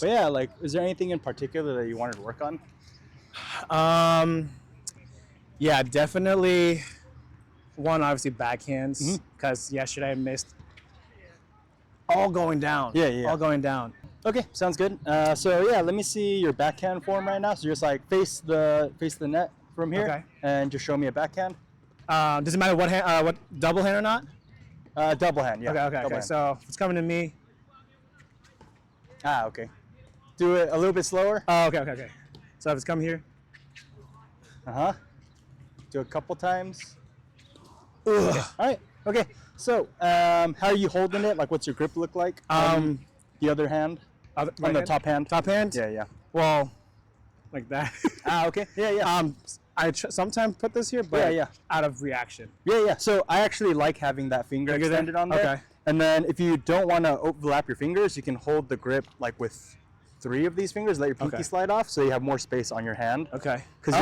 But yeah, like, is there anything in particular that you wanted to work on? Yeah, definitely. One, obviously backhands, because yesterday I missed all going down. Yeah. All going down. Okay, sounds good. So yeah, let me see your backhand form right now. So just like face the net from here, Okay. and just show me a backhand. Does it matter what hand, what double hand or not? Double hand, yeah. Okay. Double hand. So if it's coming to me. Okay. Do it a little bit slower. Oh, okay. So if it's coming here. Do a couple times. Okay. All right. Okay. So, how are you holding it? Like, what's your grip look like? The other hand. Right On the hand? top hand. Top hand. Yeah. Well, like that. Okay. Yeah. I sometimes put this here, but Yeah. out of reaction. Yeah. So I actually like having that finger extended on there. Okay. And then if you don't want to overlap your fingers, you can hold the grip like with 3 of these fingers, let your pinky slide off, so you have more space on your hand. Okay. Because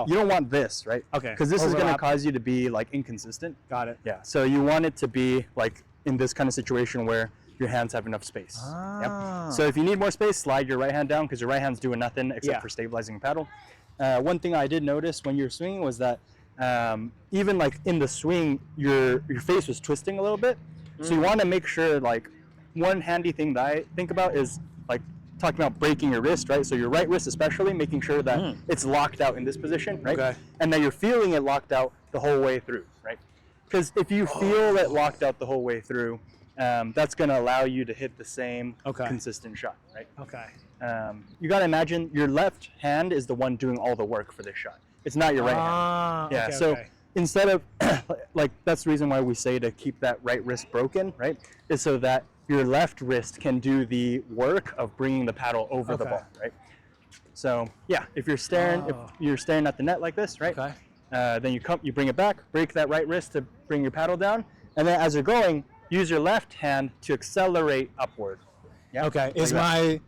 you don't want this, right? Okay. Because this is going to cause you to be like inconsistent. Got it. Yeah. So you want it to be like in this kind of situation where your hands have enough space. Yep. So if you need more space, slide your right hand down, because your right hand's doing nothing except for stabilizing the paddle. One thing I did notice when you were swinging was that even like in the swing, your face was twisting a little bit. So you want to make sure, like, one handy thing that I think about is like talking about breaking your wrist, right? So your right wrist especially, making sure that it's locked out in this position, right? Okay. And that you're feeling it locked out the whole way through, right? Because if you feel it locked out the whole way through, that's going to allow you to hit the same consistent shot, right? Okay. You got to imagine your left hand is the one doing all the work for this shot. It's not your right hand. Yeah. So instead of like, that's the reason why we say to keep that right wrist broken, right? Is so that your left wrist can do the work of bringing the paddle over the ball, right? So yeah, if you're staring at the net like this, right? Okay. Then you bring it back, break that right wrist to bring your paddle down, and then as you're going, use your left hand to accelerate upward. Yeah. Okay. Is my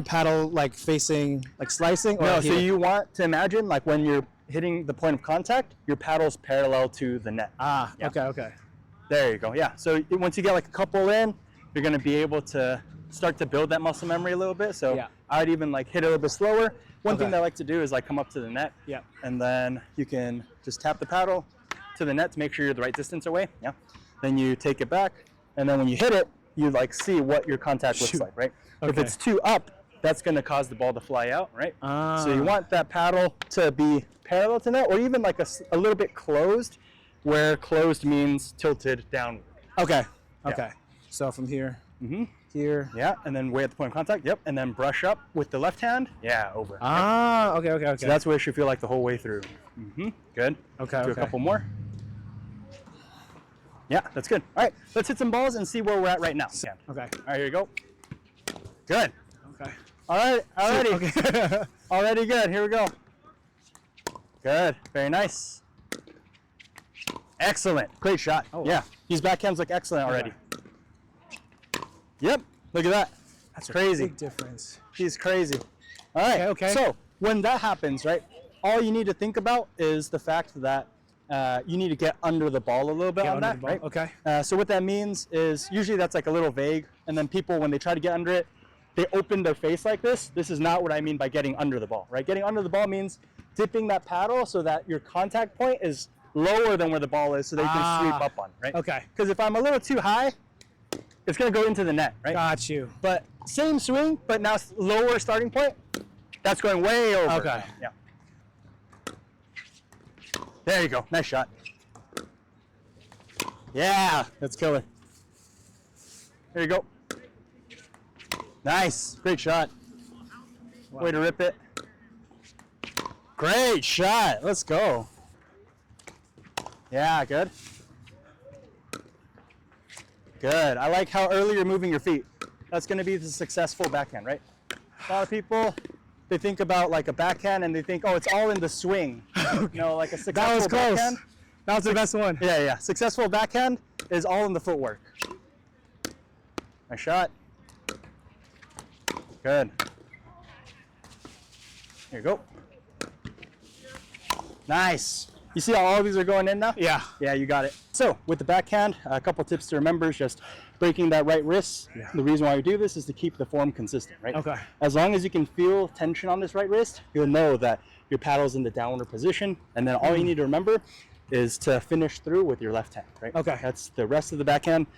paddle like facing, like slicing? Or no. So you want to imagine like when you're hitting the point of contact, your paddle's parallel to the net. Yeah. Okay. There you go. Yeah. So once you get like a couple in, you're going to be able to start to build that muscle memory a little bit. So I'd even like hit it a little bit slower. One thing that I like to do is like come up to the net. Yeah. And then you can just tap the paddle to the net to make sure you're the right distance away. Yeah. Then you take it back, and then when you hit it, you like see what your contact looks like, right? Okay. If it's too up, that's going to cause the ball to fly out, right? So you want that paddle to be parallel to net, or even like a little bit closed, where closed means tilted downward. Okay. Yeah. So from here, here. Yeah, and then way at the point of contact. Yep, and then brush up with the left hand. Yeah, over. Okay. So that's what it should feel like the whole way through. Good. Okay. Do a couple more. Yeah, that's good. All right, let's hit some balls and see where we're at right now. Okay. All right, here you go. Good. Okay. All right, already. Okay. Already good. Here we go. Good. Very nice. Excellent. Great shot. Oh, wow. Yeah. These backhands look excellent already. Yep. Look at that. That's crazy. Big difference. She's crazy. All right. Okay. So when that happens, right, all you need to think about is the fact that you need to get under the ball a little bit on that, right? Okay. So what that means is usually that's like a little vague, and then people, when they try to get under it, they open their face like this. This is not what I mean by getting under the ball, right? Getting under the ball means dipping that paddle so that your contact point is lower than where the ball is, so that you can sweep up on, right? Okay. Because if I'm a little too high, it's going to go into the net, right? Got you. But same swing, but now lower starting point, that's going way over. Okay. Yeah. There you go. Nice shot. Yeah, that's killer. There you go. Nice. Great shot. Wow. Way to rip it. Great shot. Let's go. Yeah, good. Good. I like how early you're moving your feet. That's going to be the successful backhand, right? A lot of people, they think about like a backhand and they think, oh, it's all in the swing. No, like a successful that was close. Backhand. That was the best one. Yeah. Successful backhand is all in the footwork. Nice shot. Good. Here you go. Nice. You see how all of these are going in now? Yeah. Yeah, you got it. So with the backhand, a couple tips to remember is just breaking that right wrist. Yeah. The reason why we do this is to keep the form consistent, right? Okay. As long as you can feel tension on this right wrist, you'll know that your paddle's in the downward position, and then all you need to remember is to finish through with your left hand, right? Okay. That's the rest of the backhand.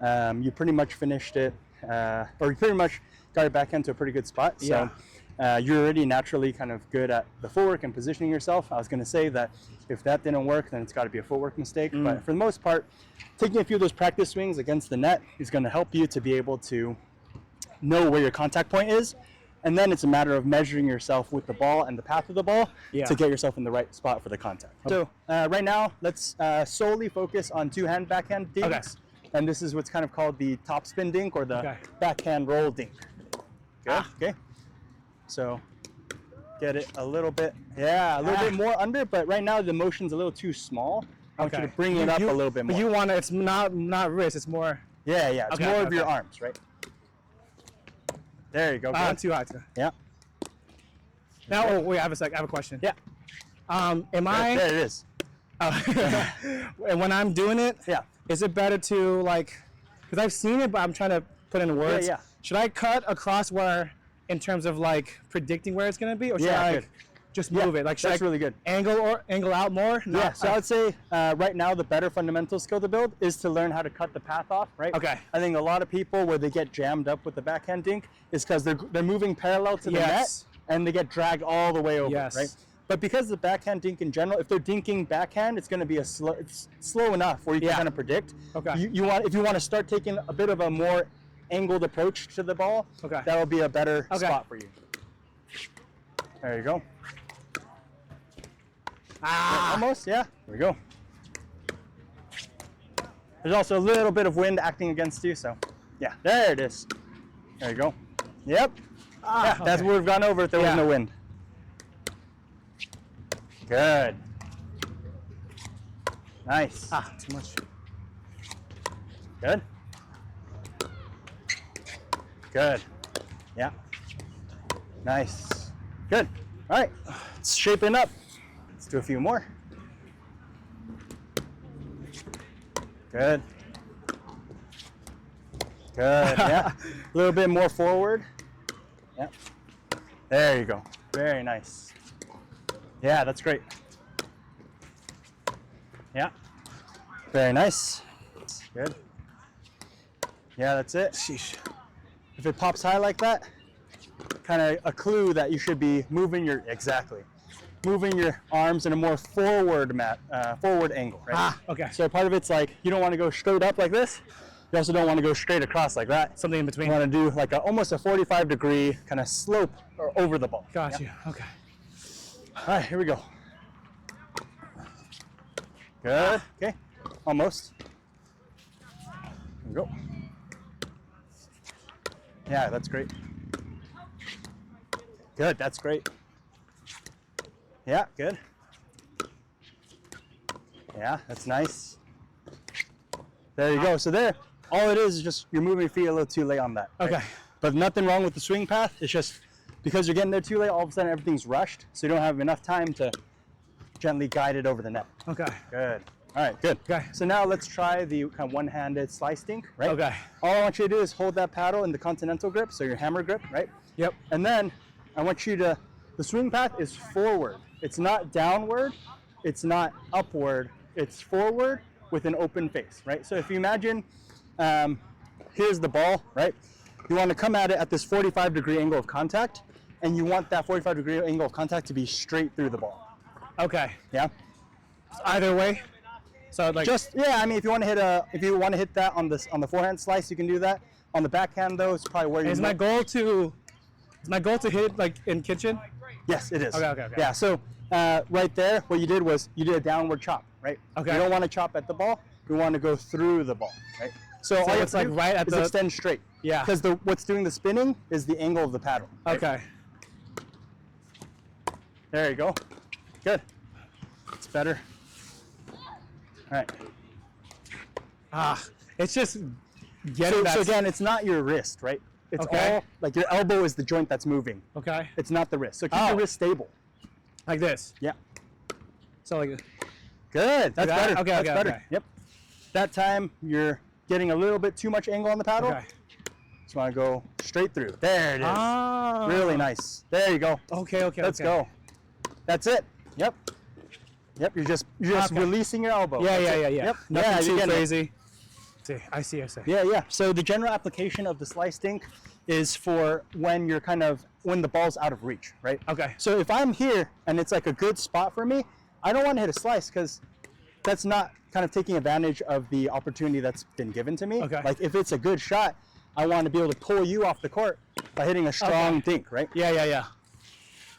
You pretty much finished it, or you pretty much got your backhand to a pretty good spot. So you're already naturally kind of good at the footwork and positioning yourself. I was going to say that if that didn't work, then it's got to be a footwork mistake. But for the most part, taking a few of those practice swings against the net is going to help you to be able to know where your contact point is. And then it's a matter of measuring yourself with the ball and the path of the ball to get yourself in the right spot for the contact. So right now, let's solely focus on two-hand backhand dinks. Okay. And this is what's kind of called the topspin dink or the backhand roll dink. Good. Okay. So get it a little bit, a little bit more under, but right now the motion's a little too small. I want you to bring it up a little bit more. But you want to, it's not wrist, it's more. Yeah, it's more of your arms, right? There you go. Too high. Yeah. Now, oh wait, I have a question. Yeah. Am I? There it is. And when I'm doing it, is it better to like, because I've seen it, but I'm trying to put in words. Yeah. Should I cut across where, in terms of like predicting where it's gonna be, or should I like, just move it? Like, should that's really good. Angle out more? Yeah. So I would say right now the better fundamental skill to build is to learn how to cut the path off. Right. Okay. I think a lot of people where they get jammed up with the backhand dink is because they're moving parallel to the net and they get dragged all the way over. Right. But because the backhand dink in general, if they're dinking backhand, it's going to be it's slow enough where you can kind of predict. Okay. If you want to start taking a bit of a more angled approach to the ball, that'll be a better spot for you. There you go. Almost, yeah. There we go. There's also a little bit of wind acting against you, so yeah, there it is. There you go. Yep. That's what we've gone over if there was no wind. Good. Nice. Too much. Good. Good. Yeah. Nice. Good. All right. It's shaping up. Let's do a few more. Good. Good. Yeah. A little bit more forward. Yeah. There you go. Very nice. Yeah, that's great. Yeah. Very nice. Good. Yeah, that's it. Sheesh. If it pops high like that, kind of a clue that you should be moving your arms in a more forward angle, right? Okay. So part of it's like you don't want to go straight up like this. You also don't want to go straight across like that. Something in between. You want to do like almost a 45-degree kind of slope or over the ball. Got you. Okay. All right, here we go. Good. Okay. Almost. Here we go. Yeah, that's great. Good. That's great. Yeah, good. Yeah, that's nice. There you go. So there, all it is just you're moving your feet a little too late on that. Right? Okay. But nothing wrong with the swing path. It's just because you're getting there too late, all of a sudden everything's rushed, so you don't have enough time to gently guide it over the net. Okay. Good. All right, good. Okay. So now let's try the kind of one-handed slice dink, right? Okay. All I want you to do is hold that paddle in the continental grip, so your hammer grip, right? Yep. And then I want you to, the swing path is forward. It's not downward, it's not upward, it's forward with an open face, right? So if you imagine, here's the ball, right? You want to come at it at this 45-degree angle of contact, and you want that 45-degree angle of contact to be straight through the ball. Okay. Yeah. Either way. So like. I mean, if you want to hit that on the forehand slice, you can do that. On the backhand, though, it's probably where you. Is my goal to hit it like in kitchen? Yes, it is. Okay. Yeah. So right there, what you did was you did a downward chop, right? Okay. You don't want to chop at the ball. You want to go through the ball, right? So all it's like right at the extend straight. Yeah. Because what's doing the spinning is the angle of the paddle. Right? Okay. There you go. Good. It's better. All right. It's just getting that. So again, it's not your wrist, right? It's all like your elbow is the joint that's moving. Okay. It's not the wrist. So keep your wrist stable. Like this. Yeah. So like. Good. That's better. Okay. That's better. Okay. Yep. That time your getting a little bit too much angle on the paddle. Okay. Just want to go straight through. There it is. Ah. Really nice. There you go. Okay. Let's go. That's it. Yep. You're just releasing your elbow. Yeah. Yep. Nothing too crazy. I see. Yeah. So the general application of the slice dink is for when you're when the ball's out of reach, right? Okay. So if I'm here and it's like a good spot for me, I don't want to hit a slice because that's not kind of taking advantage of the opportunity that's been given to me. Okay. Like if it's a good shot, I want to be able to pull you off the court by hitting a strong dink, right? Yeah.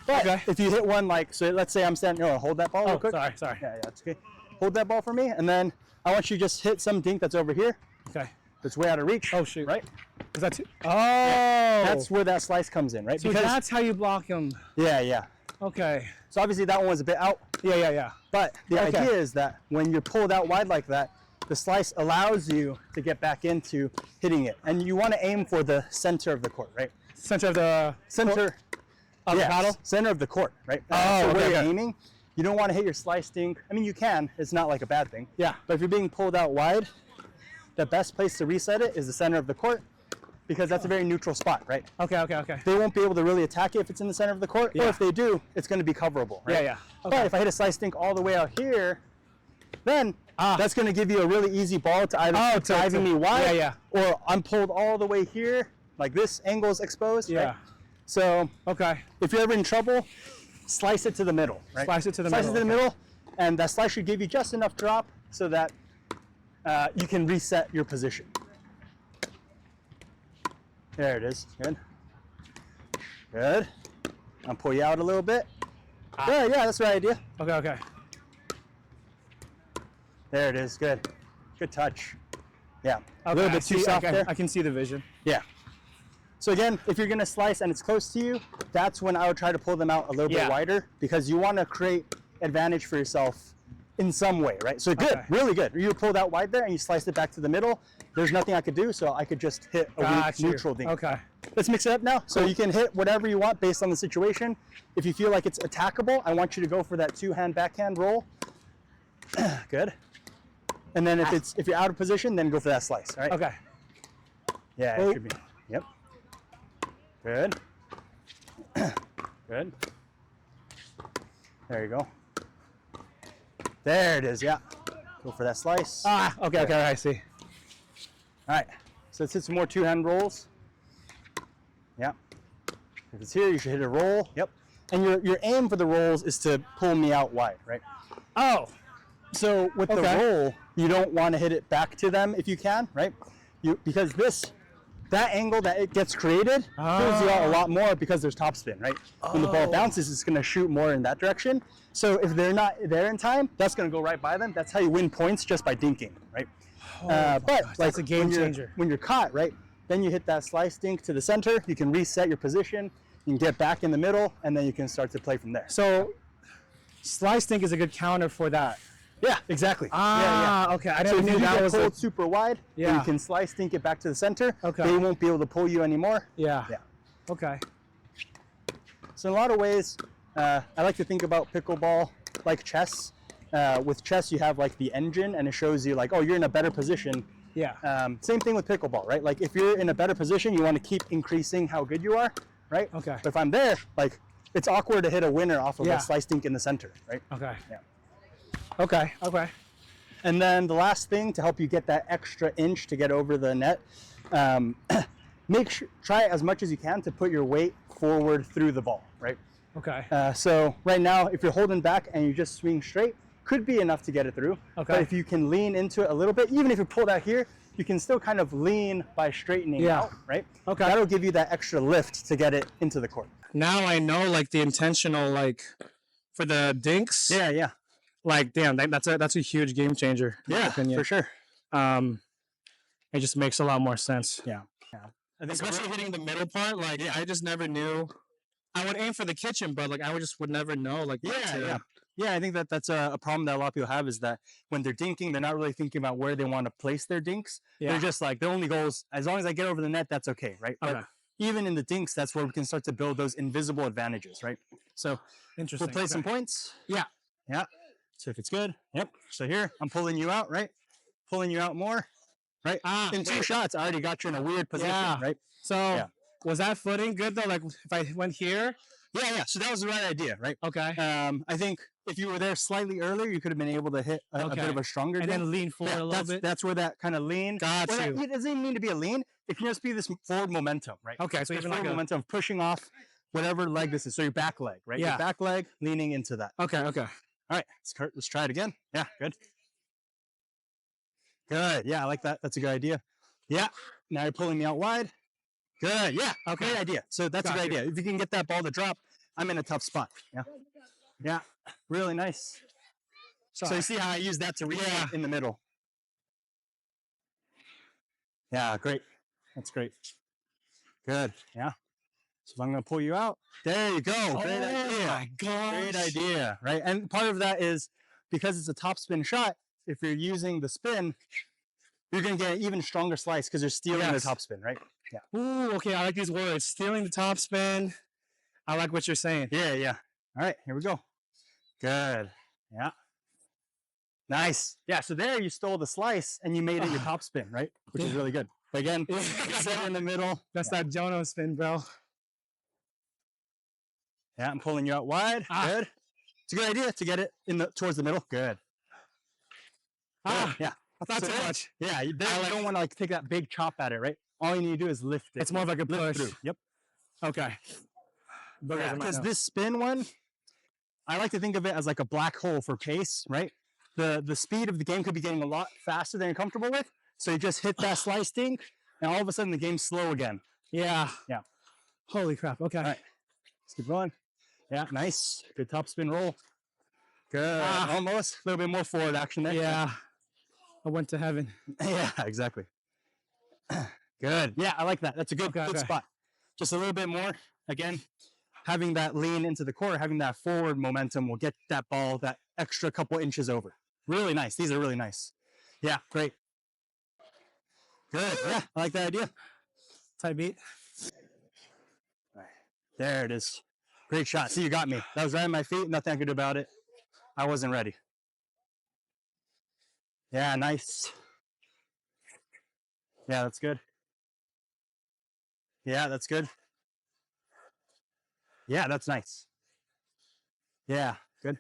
But if you hit one so let's say I'm standing, hold that ball real quick. Sorry. Yeah, it's okay. Hold that ball for me, and then I want you to just hit some dink that's over here. Okay. That's way out of reach. Oh shoot. Right? Is that too? Oh. Yeah, that's where that slice comes in, right? So that's how you block him. Yeah. Okay. So obviously that one was a bit out. Yeah. But the idea is that when you're pulled out wide like that, the slice allows you to get back into hitting it. And you want to aim for the center of the court, right? Center of the paddle? Center of the court, right? Oh, so where you're okay. aiming, you don't want to hit your slice dink. I mean, you can. It's not like a bad thing. Yeah. But if you're being pulled out wide, the best place to reset it is the center of the court because that's a very neutral spot, right? Okay. They won't be able to really attack it if it's in the center of the court, or if they do, it's going to be coverable, right? Yeah. Okay. But if I hit a slice dink all the way out here, then that's going to give you a really easy ball to either keep driving me wide, or I'm pulled all the way here, like this angle is exposed, right? So if you're ever in trouble, slice it to the middle, right? Slice it to the middle, and that slice should give you just enough drop so that you can reset your position. There it is. Good. I'll pull you out a little bit. Yeah, that's the right idea. Okay. There it is. Good touch. Yeah. A Okay, little bit too soft there. I can see the vision. Yeah. So again, if you're gonna slice and it's close to you, that's when I would try to pull them out a little bit wider because you want to create advantage for yourself in some way, right? So good, really good. You pulled out wide there and you sliced it back to the middle. There's nothing I could do, so I could just hit a weak neutral dink. Okay. Let's mix it up now. So you can hit whatever you want based on the situation. If you feel like it's attackable, I want you to go for that two-hand backhand roll. Good. And then if you're out of position, then go for that slice, all right? Okay. Yeah, it should be. Yep. Good. Good. There you go. There it is, yeah. Go for that slice. Okay, I see. All right, so let's hit some more two-hand rolls. Yep. If it's here, you should hit a roll. Yep. And your aim for the rolls is to pull me out wide, right? Oh. So with the roll, you don't want to hit it back to them if you can, right? Because that angle that it gets created pulls you out a lot more because there's topspin, right? When the ball bounces, it's going to shoot more in that direction. So if they're not there in time, that's going to go right by them. That's how you win points, just by dinking, right? But that's a game changer. When you're caught, right? Then you hit that slice dink to the center. You can reset your position. You can get back in the middle, and then you can start to play from there. So slice dink is a good counter for that. Yeah, exactly. Okay. I never so knew if that you was get pulled super wide, you can slice dink it back to the center. Okay. They won't be able to pull you anymore. Yeah. Yeah. Okay. So in a lot of ways, I like to think about pickleball like chess. With chess, you have like the engine, and it shows you like, oh, you're in a better position. Yeah. Same thing with pickleball, right? Like if you're in a better position, you want to keep increasing how good you are, right? Okay. But if I'm there, like it's awkward to hit a winner off of a slice dink in the center, right? Okay. Yeah. Okay. And then the last thing to help you get that extra inch to get over the net, try as much as you can to put your weight forward through the ball, right? Okay. So right now, if you're holding back and you just swing straight, could be enough to get it through. Okay. But if you can lean into it a little bit, even if you're pulled out here, you can still kind of lean by straightening out, right? Okay. That'll give you that extra lift to get it into the court. Now I know like the intentional for the dinks. Yeah. Like damn, that's a huge game changer. In my opinion. For sure. It just makes a lot more sense. Yeah. I think Especially hitting the middle part. Like I just never knew. I would aim for the kitchen, but like I would never know. Like Yeah, I think that's a problem that a lot of people have is that when they're dinking, they're not really thinking about where they want to place their dinks. Yeah. They're just like, their only goal is, as long as I get over the net, that's okay, right? Okay. But even in the dinks, that's where we can start to build those invisible advantages, right? So interesting. we'll play some points. Yeah. So if it's good, so here, I'm pulling you out, right? Pulling you out more. right? In 2 shots, I already got you in a weird position, right? So was that footing good though? Like if I went here? Yeah. So that was the right idea, right? Okay. I think if you were there slightly earlier, you could have been able to hit a bit of a stronger and dink. then lean forward a little bit. That's where that kind of lean. Got you. It doesn't even need to be a lean. It can just be this forward momentum, right? Okay, so even like momentum of pushing off whatever leg this is. So your back leg, right? Yeah. Your back leg leaning into that. Okay. All right, let's try it again. Yeah, good. Good. Yeah, I like that. That's a good idea. Yeah. Now you're pulling me out wide. Good. Yeah. Okay. Great idea. So that's a good idea. If you can get that ball to drop, I'm in a tough spot. Yeah. Really nice. So you see how I use that to reach in the middle. Yeah. Great. That's great. Good. Yeah. So if I'm going to pull you out, there you go. Great idea. My gosh. Great idea. Right. And part of that is because it's a top spin shot. If you're using the spin, you're going to get an even stronger slice because you're stealing the top spin, right? Yeah. Ooh, okay. I like these words. Stealing the top spin. I like what you're saying. Yeah. All right, here we go. Good. Yeah. Nice. Yeah, so there you stole the slice and you made it your top spin, right? Which is really good. But again, set in the middle. That's that Jono spin, bro. Yeah, I'm pulling you out wide. Good. It's a good idea to get it towards the middle. Good. Yeah. That's not too much. Yeah, you don't want to take that big chop at it, right? All you need to do is lift it. It's more of like a push. Through. Yep. Okay. Because this spin one, I like to think of it as like a black hole for pace, right? The speed of the game could be getting a lot faster than you're comfortable with. So you just hit that slice dink, and all of a sudden the game's slow again. Yeah. Yeah. Holy crap. Okay. All right. Let's keep going. Yeah, nice. Good top spin roll. Good. Almost. A little bit more forward action there. Yeah. I went to heaven. Yeah, exactly. Good. Yeah, I like that. That's a good spot. Just a little bit more. Again, having that lean into the court, having that forward momentum will get that ball that extra couple inches over. Really nice. These are really nice. Yeah, great. Good. Yeah, I like that idea. Tight beat. All right. There it is. Great shot. See, you got me. That was right on my feet. Nothing I could do about it. I wasn't ready. Yeah, nice. Yeah, that's good. Yeah, that's good. Yeah, that's nice. Yeah, good.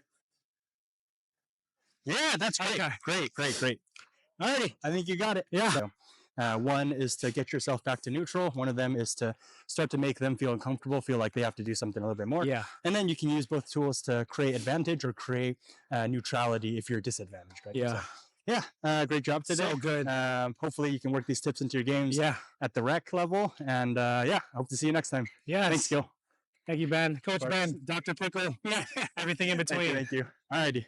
Yeah, that's great. Okay. Great. Alrighty, I think you got it. Yeah. So, one is to get yourself back to neutral. One of them is to start to make them feel uncomfortable, feel like they have to do something a little bit more. Yeah. And then you can use both tools to create advantage or create neutrality if you're disadvantaged, right? Yeah. So, great job today. So good. Hopefully you can work these tips into your games at the rec level. And I hope to see you next time. Yeah. Thanks, Gil. Thank you, Ben. Coach Ben, Dr. Pickle, everything in between. Thank you. Alrighty.